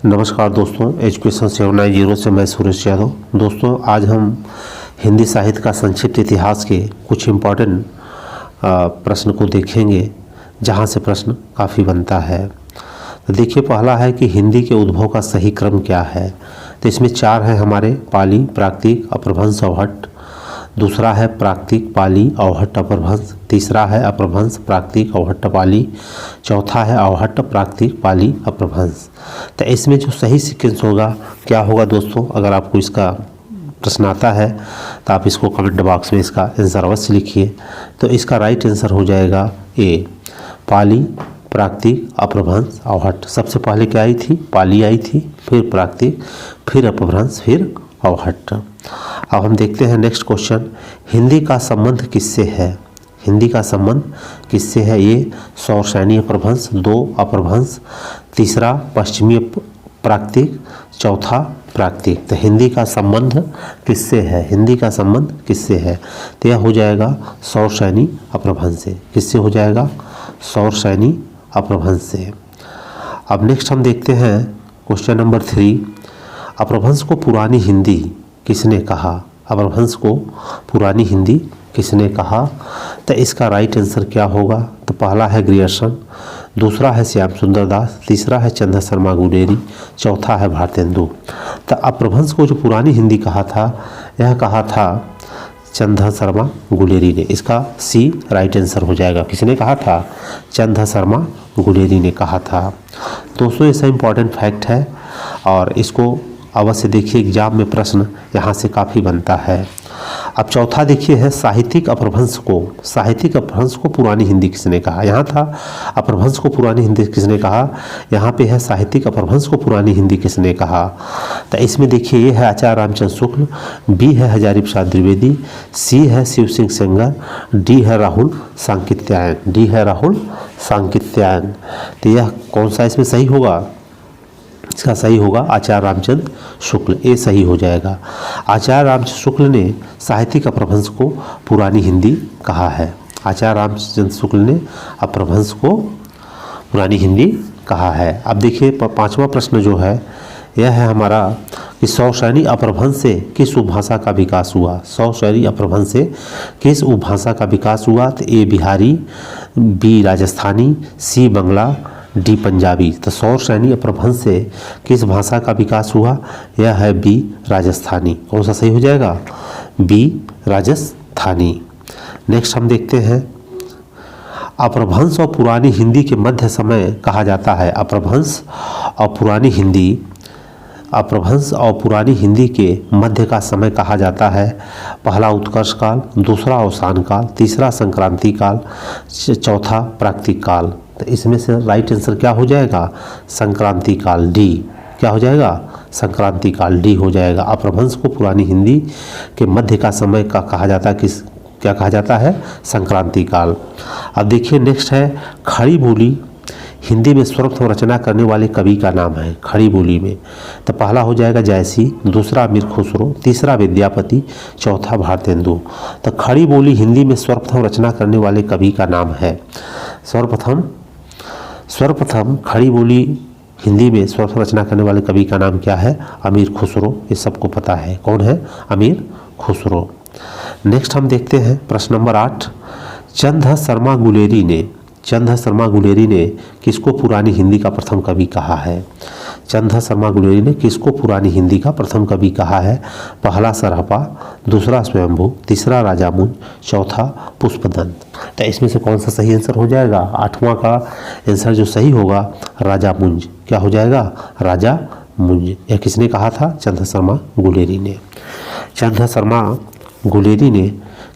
नमस्कार दोस्तों, एजुकेशन 790 से मैं सुरेश यादव। दोस्तों, आज हम हिंदी साहित्य का संक्षिप्त इतिहास के कुछ इम्पोर्टेंट प्रश्न को देखेंगे, जहां से प्रश्न काफ़ी बनता है। तो देखिए, पहला है कि हिंदी के उद्भव का सही क्रम क्या है। तो इसमें 4 हैं हमारे: पाली, प्राकृत, अपभ्रंश, अवहट्ट। दूसरा है प्राकृत, पाली, अवहट्ट, अपभ्रंश। तीसरा है अपभ्रंश, प्राकृत, अवहट्ट, पाली। चौथा है अवहट्ट, प्राकृत, पाली, अपभ्रंश। तो इसमें जो सही सीक्वेंस होगा क्या होगा दोस्तों? अगर आपको इसका प्रश्न आता है तो आप इसको कमेंट बॉक्स में इसका आंसर अवश्य लिखिए। तो इसका राइट आंसर हो जाएगा ए, पाली, प्राकृत, अपभ्रंश, अवहट्ट। सबसे पहले क्या आई थी? पाली आई थी, फिर प्राकृत, फिर अपभ्रंश, फिर अवहट्ट। अब हम देखते हैं नेक्स्ट क्वेश्चन। हिंदी का संबंध किससे है? हिंदी का संबंध किससे है? ये सौरसैनी अपभ्रंश, 2 अपभ्रंश, तीसरा पश्चिमी प्राकृत, चौथा प्राकृत। तो हिंदी का संबंध किससे है? हिंदी का संबंध किससे है? तो यह हो जाएगा सौरसैनी अपभ्रंश से। किससे हो जाएगा? सौरसैनी अपभ्रंश से। अब नेक्स्ट हम देखते हैं क्वेश्चन नंबर 3। अपभ्रंश को पुरानी हिंदी किसने कहा? अपभ्रंश को पुरानी हिंदी किसने कहा? तो इसका राइट आंसर क्या होगा? तो पहला है ग्रियर्सन, दूसरा है श्याम सुंदर दास, तीसरा है चंद्र शर्मा गुलेरी, चौथा है भारतेंदु। तो अपभ्रंश को जो पुरानी हिंदी कहा था, यह कहा था चंद्र शर्मा गुलेरी ने। इसका सी राइट आंसर हो जाएगा। किसने कहा था? चंद्र शर्मा गुलेरी ने कहा था। दोस्तों, ये इम्पॉर्टेंट फैक्ट है और इसको अवश्य देखिए, एग्जाम में प्रश्न यहाँ से काफ़ी बनता है। अब चौथा देखिए है साहित्यिक अपभ्रंश को पुरानी हिंदी किसने कहा? यहाँ था अपभ्रंश को पुरानी हिंदी किसने कहा, यहाँ पे है साहित्यिक अपभ्रंश को पुरानी हिंदी किसने कहा। तो इसमें देखिए, ये है आचार्य रामचंद्र शुक्ल, बी है हजारी प्रसाद द्विवेदी, सी है शिव सिंह सेंगर, डी है राहुल सांकृत्यायन। तो यह कौन सा इसमें सही होगा? इसका सही होगा आचार्य रामचंद्र शुक्ल, ये सही हो जाएगा। आचार्य रामचंद्र शुक्ल ने साहित्यिक अपभ्रंश को पुरानी हिंदी कहा है। आचार्य रामचंद्र शुक्ल ने अपभ्रंश को पुरानी हिंदी कहा है। अब देखिए, 5वां प्रश्न जो है यह है हमारा कि सौरसैनी अपभ्रंश से किस उपभाषा का विकास हुआ? सौरसैनी अपभ्रंश से किस उपभाषा का विकास हुआ? तो ए बिहारी, बी राजस्थानी, सी बंगला, डी पंजाबी। तो सौरसैनी अपभ्रंश से किस भाषा का विकास हुआ? यह है बी राजस्थानी। कौन सा सही हो जाएगा? बी राजस्थानी। नेक्स्ट हम देखते हैं अपभ्रंश और पुरानी हिंदी के मध्य समय कहा जाता है। अपभ्रंश और पुरानी हिंदी के मध्य का समय कहा जाता है। पहला उत्कर्ष काल, दूसरा अवसान काल, तीसरा संक्रांति काल, चौथा प्राकृतिक काल। तो इसमें से राइट आंसर क्या हो जाएगा? संक्रांति काल, डी। क्या हो जाएगा? संक्रांति काल, डी हो जाएगा। अपभ्रंश को पुरानी हिंदी के मध्य का समय का कहा जाता है क्या कहा जाता है? संक्रांति काल। अब देखिए, नेक्स्ट है खड़ी बोली हिंदी में सर्वप्रथम रचना करने वाले कवि का नाम है। खड़ी बोली में तो पहला हो जाएगा जयसी, दूसरा अमीर खुसरो, तीसरा विद्यापति, चौथा भारतेंदु। तो खड़ी बोली हिंदी में सर्वप्रथम रचना करने वाले कवि का नाम है। सर्वप्रथम खड़ी बोली हिंदी में सर्वप्रथम रचना करने वाले कवि का नाम क्या है? अमीर खुसरो। ये सबको पता है। कौन है? अमीर खुसरो। नेक्स्ट हम देखते हैं प्रश्न नंबर 8। चंद्र शर्मा गुलेरी ने किसको पुरानी हिंदी का प्रथम कवि कहा है? चंद्र शर्मा गुलेरी ने किसको पुरानी हिंदी का प्रथम कवि कहा है? पहला सरहपा, दूसरा स्वयंभू, तीसरा राजामुंज, चौथा पुष्पदंत। तो इसमें से कौन सा सही आंसर हो जाएगा? 8वां का आंसर जो सही होगा राजामुंज। क्या हो जाएगा? राजामुंज। यह किसने कहा था? चंद्र शर्मा गुलेरी ने। चंद्र शर्मा गुलेरी ने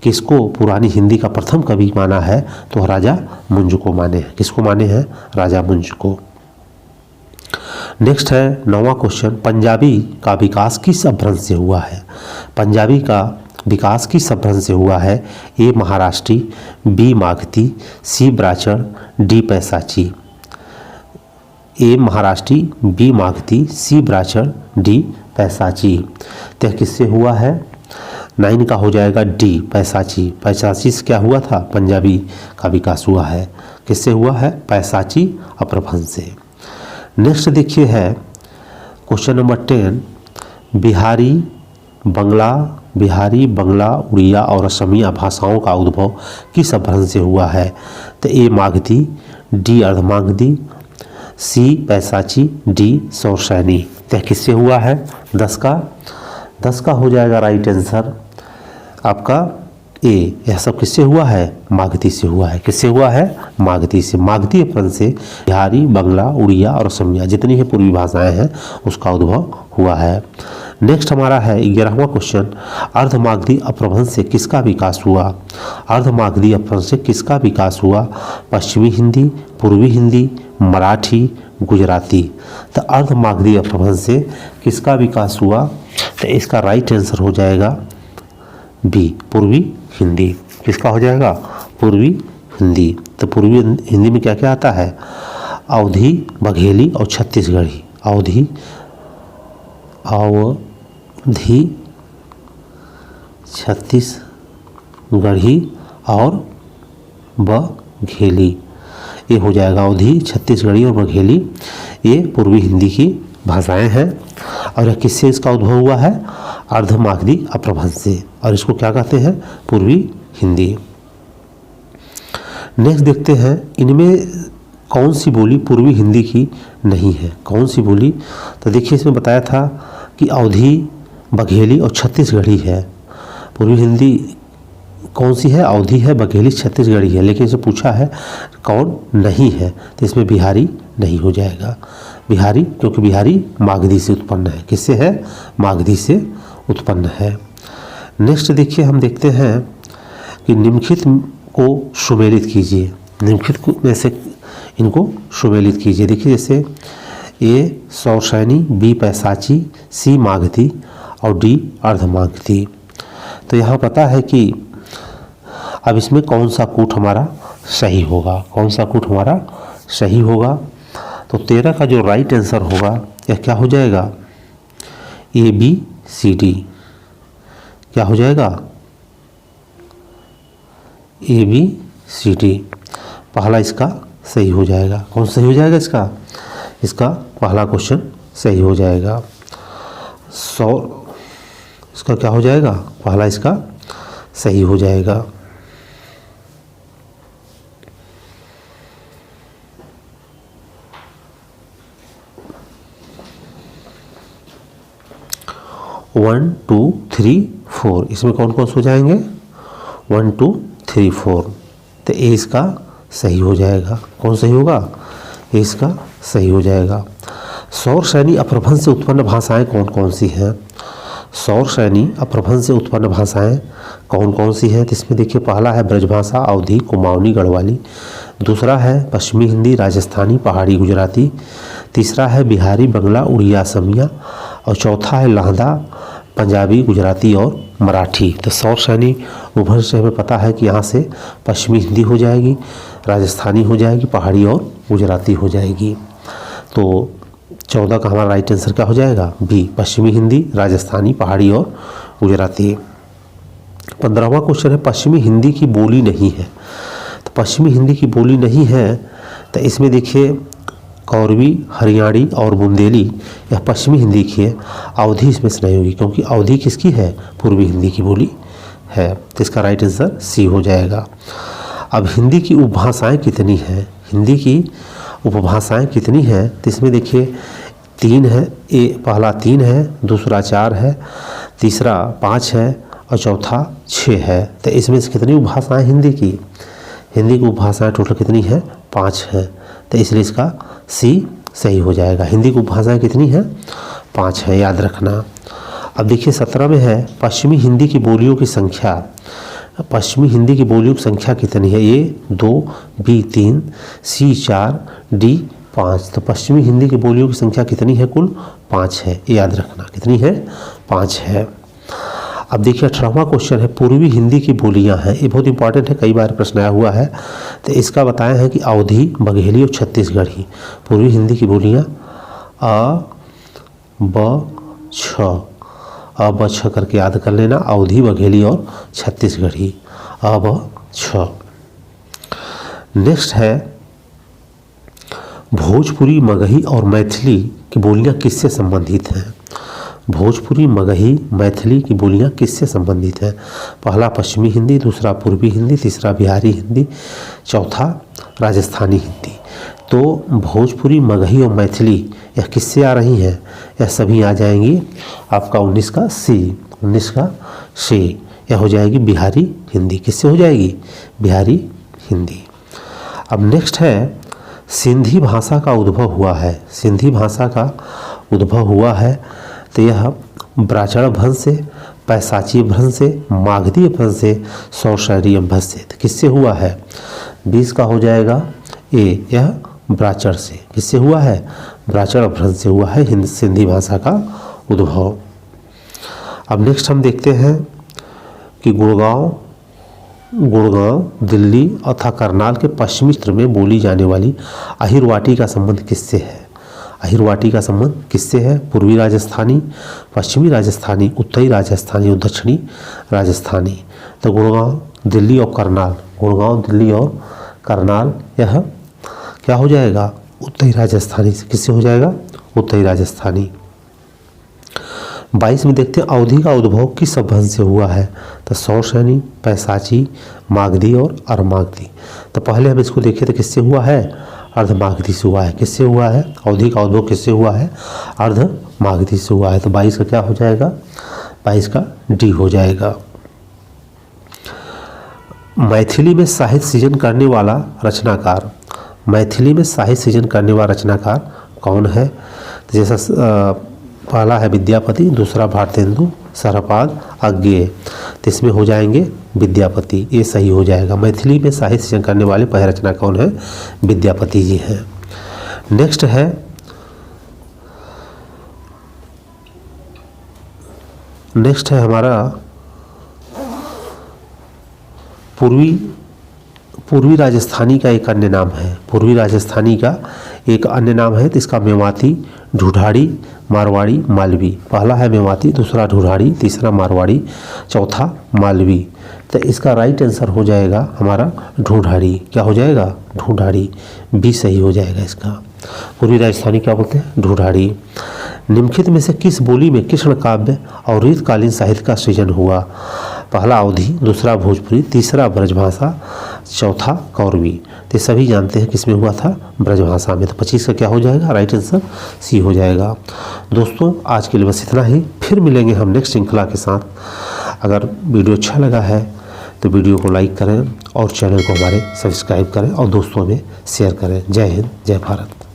किसको पुरानी हिंदी का प्रथम कवि माना है? तो राजामुंज को माने हैं। किसको माने हैं? राजामुंज को। नेक्स्ट है 9वां क्वेश्चन। पंजाबी का विकास किस अपभ्रंश से हुआ है? पंजाबी का विकास किस अपभ्रंश से हुआ है? ए महाराष्ट्री, बी मागधी, सी ब्राह्मण, डी पैसाची। ए महाराष्ट्री, बी मागधी, सी ब्राह्मण, डी पैसाची। तो किससे हुआ है? 9 का हो जाएगा डी पैसाची से क्या हुआ था? पंजाबी का विकास हुआ है। किससे हुआ है? पैसाची अपभ्रंश से। नेक्स्ट देखिए है क्वेश्चन नंबर 10, बिहारी, बंगला, उड़िया और असमिया भाषाओं का उद्भव किस अपभ्रंश से हुआ है? तो ए मागधी, डी अर्धमागधी, सी पैसाची, डी सौरसैनी। तो किससे हुआ है? 10 का हो जाएगा राइट आंसर आपका ए। यह सब किससे हुआ है? मागधी से हुआ है। किससे हुआ है? मागधी से। मागधी अपभ्रंश से बिहारी, बंगला, उड़िया और असमिया जितनी है पूर्वी भाषाएं हैं उसका उद्भव हुआ है। नेक्स्ट हमारा है 11वां क्वेश्चन, अर्धमागधी अपभ्रंश से किसका विकास हुआ? अर्धमागधी अपभ्रंश से किसका विकास हुआ? पश्चिमी हिंदी, पूर्वी हिंदी, मराठी, गुजराती। तो अर्धमागधी अपभ्रंश से किसका विकास हुआ? तो इसका राइट आंसर हो जाएगा बी, पूर्वी हिंदी। किसका हो जाएगा? पूर्वी हिंदी। तो पूर्वी हिंदी में क्या क्या आता है? अवधी, बघेली और छत्तीसगढ़ी। अवधी, छत्तीसगढ़ी और बघेली। ये हो जाएगा अवधी, छत्तीसगढ़ी और बघेली। ये पूर्वी हिंदी की भाषाएं हैं और किससे इसका उद्भव हुआ है? अर्धमागधी अपभ्रंश से। और इसको क्या कहते हैं? पूर्वी हिंदी। नेक्स्ट देखते हैं इनमें कौन सी बोली पूर्वी हिंदी की नहीं है? कौन सी बोली? तो देखिए इसमें बताया था कि अवधी, बघेली और छत्तीसगढ़ी है। पूर्वी हिंदी कौन सी है? अवधी है, बघेली, छत्तीसगढ़ी है। लेकिन इसे पूछा है कौन नहीं है, तो इसमें बिहारी नहीं हो जाएगा। बिहारी, क्योंकि बिहारी मागधी से उत्पन्न है। किससे है? मागधी से उत्पन्न है। नेक्स्ट देखिए हम देखते हैं कि निम्नलिखित को सुमेलित कीजिए। निम्नलिखित में से इनको सुमेलित कीजिए। देखिए जैसे ए सौरसैनी, बी पैसाची, सी मागधी और डी अर्धमागधी। तो यहाँ पता है कि अब इसमें कौन सा कूट हमारा सही होगा? कौन सा कूट हमारा सही होगा? तो 13 का जो राइट आंसर होगा यह क्या हो जाएगा? A B C D. क्या हो जाएगा? A B C D. पहला इसका सही हो जाएगा। कौन सही हो जाएगा इसका? इसका पहला क्वेश्चन सही हो जाएगा। इसका क्या हो जाएगा? पहला इसका सही हो जाएगा। वन, टू, थ्री, 4 इसमें कौन कौन से हो जाएंगे? 1, 2, 3, 4। तो ए इसका सही हो जाएगा। कौन सही होगा? ए इसका सही हो जाएगा। सौरसैनी अपभ्रंश से उत्पन्न भाषाएं कौन कौन सी हैं? सौरसैनी अपभ्रंश से उत्पन्न भाषाएं कौन कौन सी हैं? तो इसमें देखिए पहला है ब्रजभाषा, अवधी, कुमाऊनी, गढ़वाली। दूसरा है पश्चिमी हिंदी, राजस्थानी, पहाड़ी, गुजराती। तीसरा है बिहारी, बंगला, उड़िया, असमिया। और चौथा है लहदा, पंजाबी, गुजराती और मराठी। तो सौरसैनी अपभ्रंश से हमें पता है कि यहाँ से पश्चिमी हिंदी हो जाएगी, राजस्थानी हो जाएगी, पहाड़ी और गुजराती हो जाएगी। तो 14 का हमारा राइट आंसर क्या हो जाएगा? बी, पश्चिमी हिंदी, राजस्थानी, पहाड़ी और गुजराती। 15वां क्वेश्चन है पश्चिमी हिंदी की बोली नहीं है। तो पश्चिमी हिंदी की बोली नहीं है तो इसमें देखिए कौरवी, हरियाणी और बुंदेली यह पश्चिमी हिंदी की है। अवधी इसमें से नहीं होगी क्योंकि अवधी किसकी है? पूर्वी हिंदी की बोली है। तो इसका राइट आंसर सी हो जाएगा। अब हिंदी की उपभाषाएं कितनी हैं? हिंदी की उपभाषाएं कितनी हैं? तो इसमें देखिए 3 है। पहला 3 है, दूसरा 4 है, तीसरा 5 है और चौथा 6 है। तो इसमें से कितनी उपभाषाएं हिंदी की? हिंदी की उपभाषाएं टोटल कितनी है? 5 है। तो इसलिए इसका सी सही हो जाएगा। हिंदी की उपभाषाएं कितनी हैं? 5 है, याद रखना। अब देखिए 17 में है पश्चिमी हिंदी की बोलियों की संख्या। पश्चिमी हिंदी की बोलियों की संख्या कितनी है? ए 2, बी 3, सी 4, डी 5। तो पश्चिमी हिंदी की बोलियों की संख्या कितनी है? कुल 5 है, याद रखना। कितनी है? 5 है। अब देखिए 18वां क्वेश्चन है पूर्वी हिंदी की बोलियां हैं। ये बहुत इंपॉर्टेंट है, कई बार प्रश्न आया हुआ है। तो इसका बताया है कि अवधी, बघेली और छत्तीसगढ़ी। पूर्वी हिंदी की बोलियां अ ब छ करके याद कर लेना। अवधी, बघेली और छत्तीसगढ़ी। अ ब छ। नेक्स्ट है भोजपुरी, मगही और मैथिली की बोलियां किससे संबंधित हैं? भोजपुरी, मगही, मैथिली की बोलियां किससे संबंधित हैं? पहला पश्चिमी हिंदी, दूसरा पूर्वी हिंदी, तीसरा बिहारी हिंदी, चौथा राजस्थानी हिंदी। तो भोजपुरी, मगही और मैथिली यह किससे आ रही हैं? यह सभी आ जाएंगी आपका 19 का सी, 19 का सी। यह हो जाएगी बिहारी हिंदी। किससे हो जाएगी? बिहारी हिंदी। अब नेक्स्ट है सिंधी भाषा का उद्भव हुआ है। सिंधी भाषा का उद्भव हुआ है तो यह ब्राह्मण वंश से, पैसाची वंश से, मागधी वंश से, सौशैरियम वंश से। तो किससे हुआ है? 20 का हो जाएगा ए, यह ब्राह्मण से। किससे हुआ है? ब्राह्मण वंश से हुआ है सिंधी भाषा का उद्भव। अब नेक्स्ट हम देखते हैं कि गुड़गांव, दिल्ली तथा करनाल के पश्चिमी क्षेत्र में बोली जाने वाली अहिरवाटी का संबंध किससे है? अहिरवाटी का संबंध किससे है? पूर्वी राजस्थानी, पश्चिमी राजस्थानी, उत्तरी राजस्थानी और दक्षिणी राजस्थानी। तो गुड़गांव, दिल्ली और करनाल, गुड़गांव, दिल्ली और करनाल यह क्या हो जाएगा? उत्तरी राजस्थानी से। किससे हो जाएगा? उत्तरी राजस्थानी। 22 में देखते हैं अवधी का उद्भव किस वंश से हुआ है? तो सौशैनी, पैसाची, मागधी और अर्धमागधी। तो पहले हम इसको देखें तो किससे हुआ है? अर्धमागधी से हुआ है। किससे हुआ है? अवधी का उद्भव किससे हुआ है? अर्धमागधी से हुआ है। तो 22 का क्या हो जाएगा? 22 का डी हो जाएगा। मैथिली में साहित्य सृजन करने वाला रचनाकार, मैथिली में साहित्य सृजन करने वाला रचनाकार कौन है? तो जैसा पहला है विद्यापति, दूसरा भारतेंदु, सरपाद, अज्ञेय। तो इसमें हो जाएंगे विद्यापति, ये सही हो जाएगा। मैथिली में साहित्य सृजन करने वाले पहले रचना कौन है? विद्यापति जी हैं। नेक्स्ट है हमारा पूर्वी राजस्थानी का एक अन्य नाम है। पूर्वी राजस्थानी का एक अन्य नाम है तो इसका मेवाती, ढूढ़ाड़ी, मारवाड़ी, मालवी। पहला है मेवाती, दूसरा ढूढ़ाड़ी, तीसरा मारवाड़ी, चौथा मालवी। तो इसका राइट आंसर हो जाएगा हमारा ढूढ़ाड़ी। क्या हो जाएगा? ढूढ़ाड़ी। बी सही हो जाएगा इसका। पूर्वी राजस्थानी क्या बोलते हैं? ढूढ़ाड़ी। निम्नलिखित में से किस बोली में कृष्ण काव्य और रीतकालीन साहित्य का सृजन हुआ? पहला अवधी, दूसरा भोजपुरी, तीसरा ब्रजभाषा, चौथा कौरवी। तो सभी जानते हैं किस में हुआ था? ब्रजभाषा में। तो 25 का क्या हो जाएगा? राइट आंसर सी हो जाएगा। दोस्तों आज के लिए बस इतना ही। फिर मिलेंगे हम नेक्स्ट श्रृंखला के साथ। अगर वीडियो अच्छा लगा है तो वीडियो को लाइक करें और चैनल को हमारे सब्सक्राइब करें और दोस्तों में शेयर करें। जय हिंद, जय भारत।